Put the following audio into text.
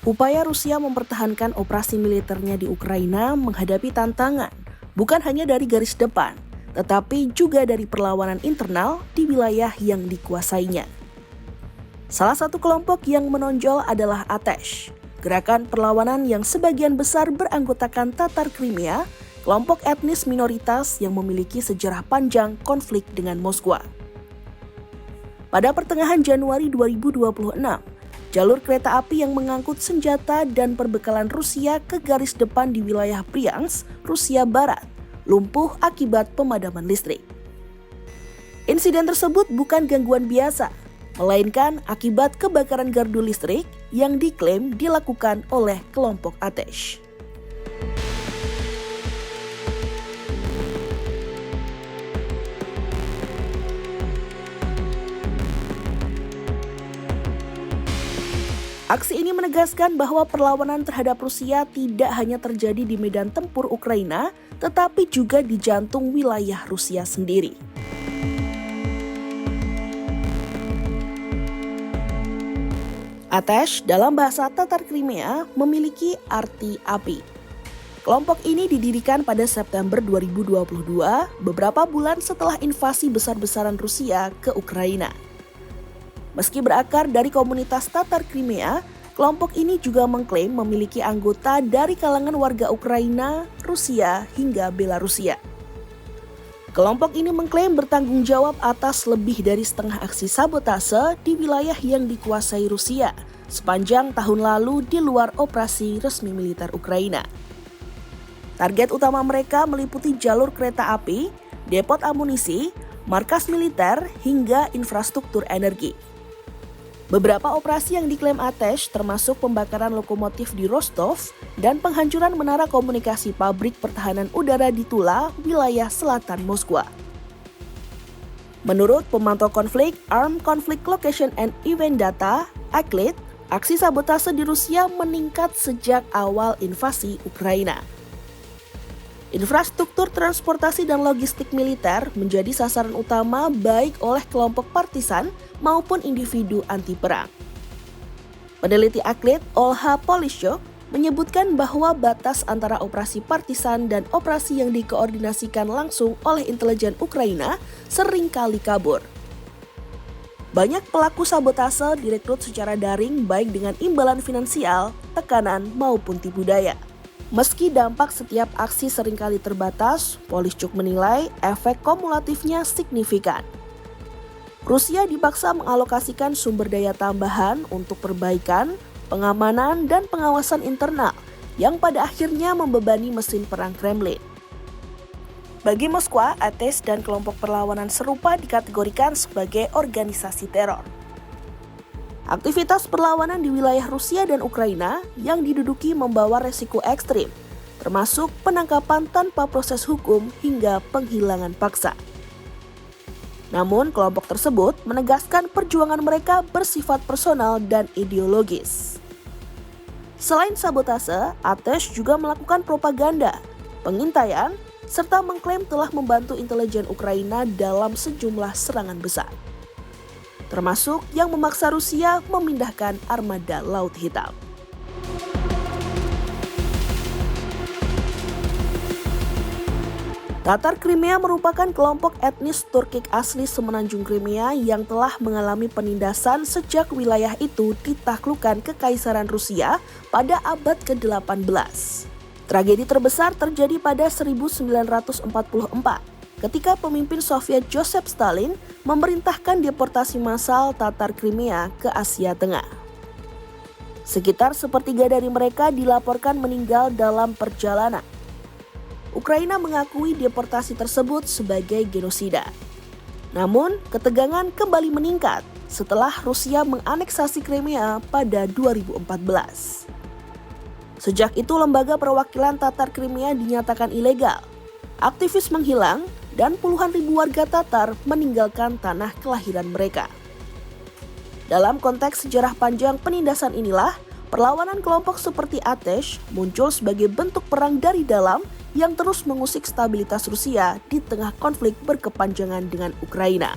Upaya Rusia mempertahankan operasi militernya di Ukraina menghadapi tantangan, bukan hanya dari garis depan, tetapi juga dari perlawanan internal di wilayah yang dikuasainya. Salah satu kelompok yang menonjol adalah Atesh, gerakan perlawanan yang sebagian besar beranggotakan Tatar Crimea, kelompok etnis minoritas yang memiliki sejarah panjang konflik dengan Moskwa. Pada pertengahan Januari 2026, jalur kereta api yang mengangkut senjata dan perbekalan Rusia ke garis depan di wilayah Bryansk, Rusia Barat, lumpuh akibat pemadaman listrik. Insiden tersebut bukan gangguan biasa, melainkan akibat kebakaran gardu listrik yang diklaim dilakukan oleh kelompok Atesh. Aksi ini menegaskan bahwa perlawanan terhadap Rusia tidak hanya terjadi di medan tempur Ukraina, tetapi juga di jantung wilayah Rusia sendiri. Atesh dalam bahasa Tatar Crimea memiliki arti api. Kelompok ini didirikan pada September 2022, beberapa bulan setelah invasi besar-besaran Rusia ke Ukraina. Meski berakar dari komunitas Tatar Crimea, kelompok ini juga mengklaim memiliki anggota dari kalangan warga Ukraina, Rusia, hingga Belarusia. Kelompok ini mengklaim bertanggung jawab atas lebih dari setengah aksi sabotase di wilayah yang dikuasai Rusia sepanjang tahun lalu di luar operasi resmi militer Ukraina. Target utama mereka meliputi jalur kereta api, depot amunisi, markas militer, hingga infrastruktur energi. Beberapa operasi yang diklaim Atesh termasuk pembakaran lokomotif di Rostov dan penghancuran menara komunikasi pabrik pertahanan udara di Tula, wilayah selatan Moskwa. Menurut pemantau konflik Armed Conflict Location and Event Data, ACLED, aksi sabotase di Rusia meningkat sejak awal invasi Ukraina. Infrastruktur transportasi dan logistik militer menjadi sasaran utama baik oleh kelompok partisan maupun individu anti perang. Peneliti ACLED Olha Polishchuk menyebutkan bahwa batas antara operasi partisan dan operasi yang dikoordinasikan langsung oleh intelijen Ukraina seringkali kabur. Banyak pelaku sabotase direkrut secara daring baik dengan imbalan finansial, tekanan maupun tipu daya. Meski dampak setiap aksi seringkali terbatas, Polishchuk menilai efek kumulatifnya signifikan. Rusia dipaksa mengalokasikan sumber daya tambahan untuk perbaikan, pengamanan, dan pengawasan internal yang pada akhirnya membebani mesin perang Kremlin. Bagi Moskwa, Atesh dan kelompok perlawanan serupa dikategorikan sebagai organisasi teror. Aktivitas perlawanan di wilayah Rusia dan Ukraina yang diduduki membawa resiko ekstrim, termasuk penangkapan tanpa proses hukum hingga penghilangan paksa. Namun, kelompok tersebut menegaskan perjuangan mereka bersifat personal dan ideologis. Selain sabotase, Atesh juga melakukan propaganda, pengintaian, serta mengklaim telah membantu intelijen Ukraina dalam sejumlah serangan besar, termasuk yang memaksa Rusia memindahkan armada Laut Hitam. Tatar Crimea merupakan kelompok etnis Turkik asli semenanjung Crimea yang telah mengalami penindasan sejak wilayah itu ditaklukkan Kekaisaran Rusia pada abad ke-18. Tragedi terbesar terjadi pada 1944. Ketika pemimpin Soviet Joseph Stalin memerintahkan deportasi massal Tatar Crimea ke Asia Tengah. Sekitar sepertiga dari mereka dilaporkan meninggal dalam perjalanan. Ukraina mengakui deportasi tersebut sebagai genosida. Namun, ketegangan kembali meningkat setelah Rusia menganeksasi Crimea pada 2014. Sejak itu, lembaga perwakilan Tatar Crimea dinyatakan ilegal. Aktivis menghilang dan puluhan ribu warga Tatar meninggalkan tanah kelahiran mereka. Dalam konteks sejarah panjang penindasan inilah, perlawanan kelompok seperti Atesh muncul sebagai bentuk perang dari dalam yang terus mengusik stabilitas Rusia di tengah konflik berkepanjangan dengan Ukraina.